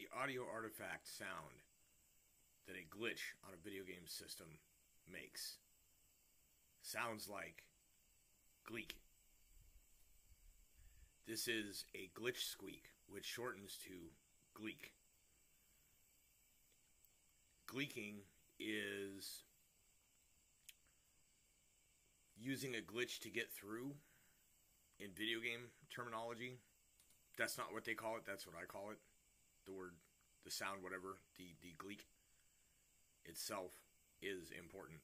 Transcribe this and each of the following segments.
The audio artifact sound that a glitch on a video game system makes sounds like gleek. This is a glitch squeak, which shortens to gleek. Gleeking is using a glitch to get through in video game terminology. That's not what they call it, that's what I call it. The word, the sound, whatever, the gleek itself is important.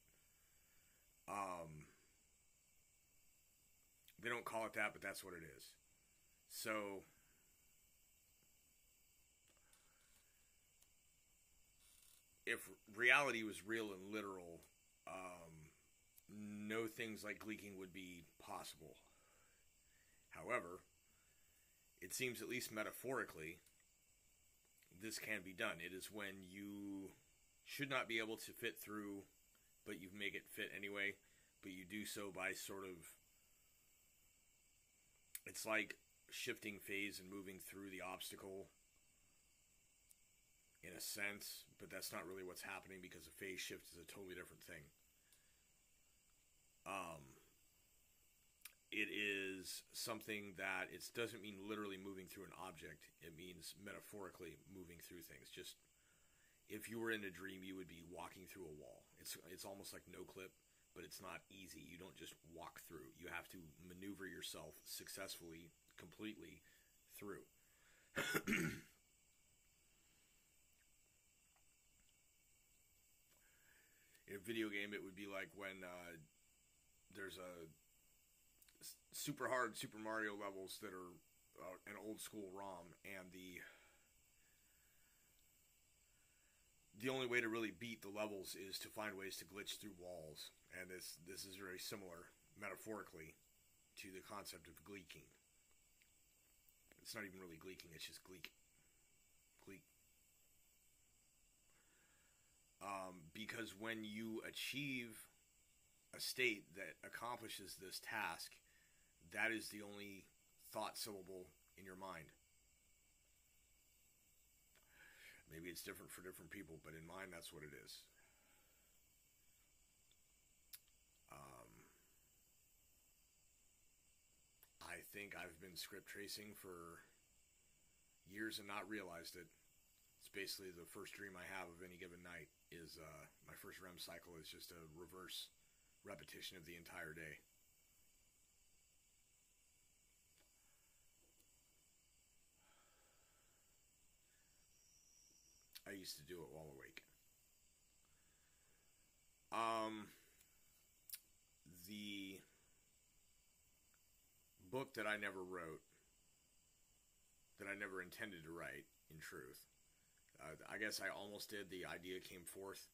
They don't call it that, but that's what it is. So, if reality was real and literal, no things like gleeking would be possible. However, it seems, at least metaphorically, this can be done. It is when you should not be able to fit through, but you make it fit anyway, but you do so by sort of, it's like shifting phase and moving through the obstacle in a sense, but that's not really what's happening because a phase shift is a totally different thing. It is something that it doesn't mean literally moving through an object. It means metaphorically moving through things. Just if you were in a dream, you would be walking through a wall. It's almost like no clip, but it's not easy. You don't just walk through. You have to maneuver yourself successfully, completely through. In a video game, it would be like when there's a super hard Super Mario levels that are an old school ROM, and the only way to really beat the levels is to find ways to glitch through walls. And this is very similar, metaphorically, to the concept of gleeking. It's not even really gleeking, it's just gleek. Gleek. Because when you achieve a state that accomplishes this task, that is the only thought syllable in your mind. Maybe it's different for different people, but in mine, that's what it is. I think I've been script tracing for years and not realized it. It's basically the first dream I have of any given night is my first REM cycle is just a reverse repetition of the entire day. I used to do it while awake. The book that I never wrote, that I never intended to write, in truth. I guess I almost did. The idea came forth,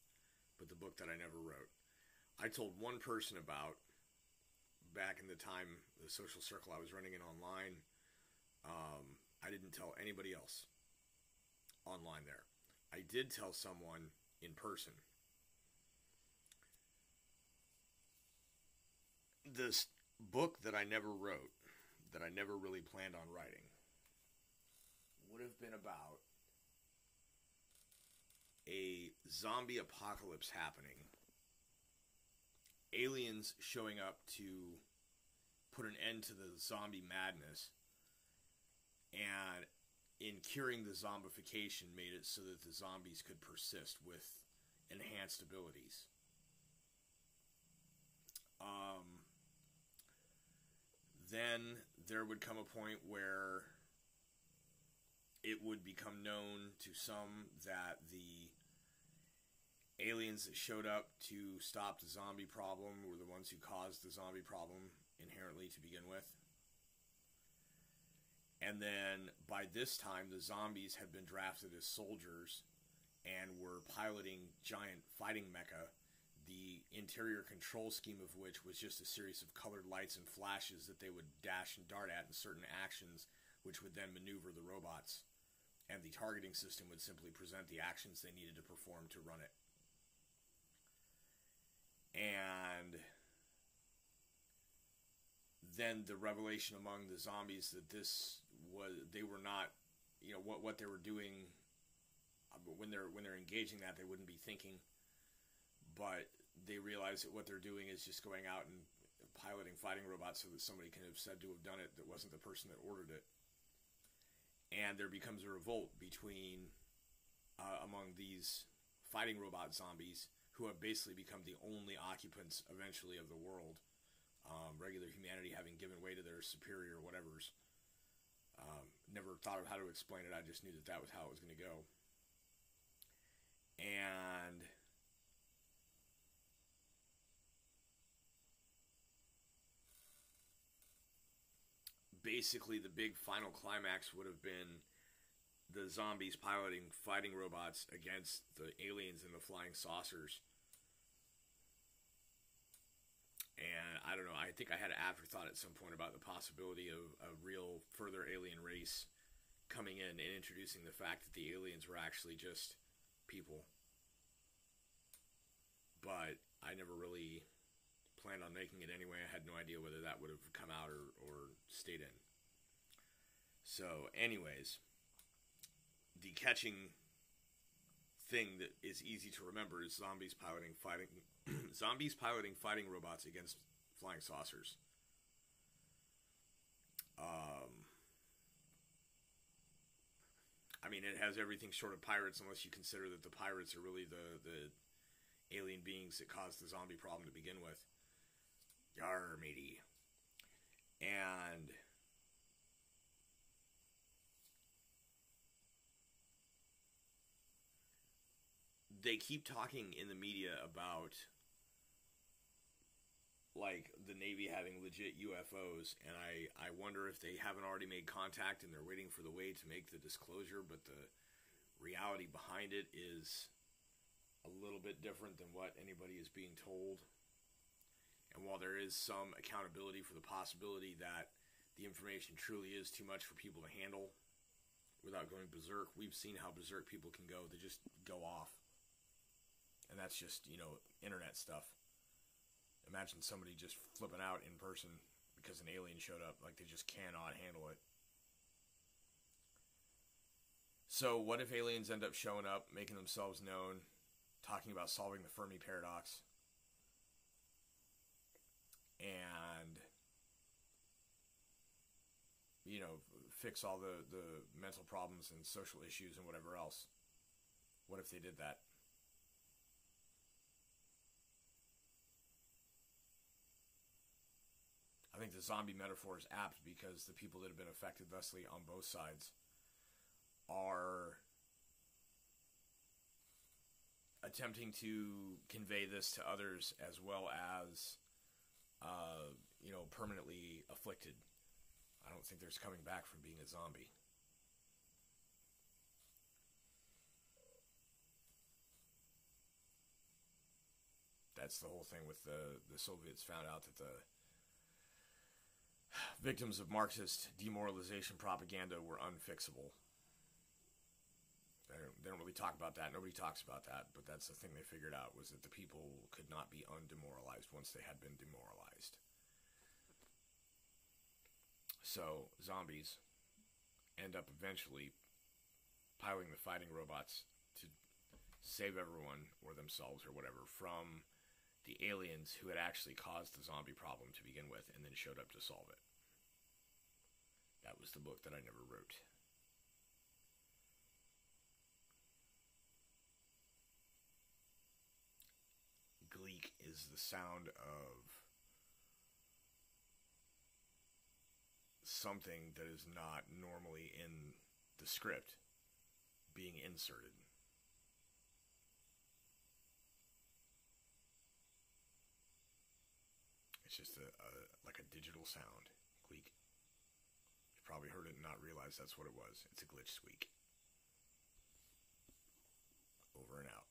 but the book that I never wrote. I told one person about, back in the time, the social circle I was running in online. I didn't tell anybody else online there. I did tell someone in person. This book that I never wrote, that I never really planned on writing, would have been about a zombie apocalypse happening, aliens showing up to put an end to the zombie madness, and in curing the zombification made it so that the zombies could persist with enhanced abilities. Then there would come a point where it would become known to some that the aliens that showed up to stop the zombie problem were the ones who caused the zombie problem inherently to begin with. And then by this time, the zombies had been drafted as soldiers and were piloting giant fighting mecha, the interior control scheme of which was just a series of colored lights and flashes that they would dash and dart at in certain actions, which would then maneuver the robots. And the targeting system would simply present the actions they needed to perform to run it. And then the revelation among the zombies that this was, they were not, what they were doing But when they're engaging that, they wouldn't be thinking. But they realize that what they're doing is just going out and piloting fighting robots so that somebody can have said to have done it that wasn't the person that ordered it. And there becomes a revolt between among these fighting robot zombies who have basically become the only occupants eventually of the world. Regular humanity having given way to their superior whatevers. Never thought of how to explain it. I just knew that that was how it was going to go. And basically the big final climax would have been the zombies piloting fighting robots against the aliens and the flying saucers. And I don't know, I think I had an afterthought at some point about the possibility of a real further alien race coming in and introducing the fact that the aliens were actually just people. But I never really planned on making it anyway. I had no idea whether that would have come out or stayed in. So, anyways, the catching thing that is easy to remember is zombies piloting fighting robots against flying saucers. I mean, it has everything short of pirates, unless you consider that the pirates are really the alien beings that caused the zombie problem to begin with. Yar, matey. And they keep talking in the media about like the Navy having legit UFOs, and I wonder if they haven't already made contact and they're waiting for the way to make the disclosure, but the reality behind it is a little bit different than what anybody is being told. And while there is some accountability for the possibility that the information truly is too much for people to handle without going berserk, we've seen how berserk people can go. They just go off. And that's just, internet stuff. Imagine somebody just flipping out in person because an alien showed up. Like, they just cannot handle it. So what if aliens end up showing up, making themselves known, talking about solving the Fermi paradox, and fix all the mental problems and social issues and whatever else? What if they did that? I think the zombie metaphor is apt because the people that have been affected thusly on both sides are attempting to convey this to others as well as, permanently afflicted. I don't think there's coming back from being a zombie. That's the whole thing with the Soviets found out that the victims of Marxist demoralization propaganda were unfixable. They don't really talk about that. Nobody talks about that, but that's the thing they figured out, was that the people could not be undemoralized once they had been demoralized. So zombies end up eventually piloting the fighting robots to save everyone or themselves or whatever from the aliens who had actually caused the zombie problem to begin with and then showed up to solve it. That was the book that I never wrote. Gleek is the sound of something that is not normally in the script being inserted. It's just like a digital sound. Gleek. You probably heard it and not realized that's what it was. It's a glitch squeak. Over and out.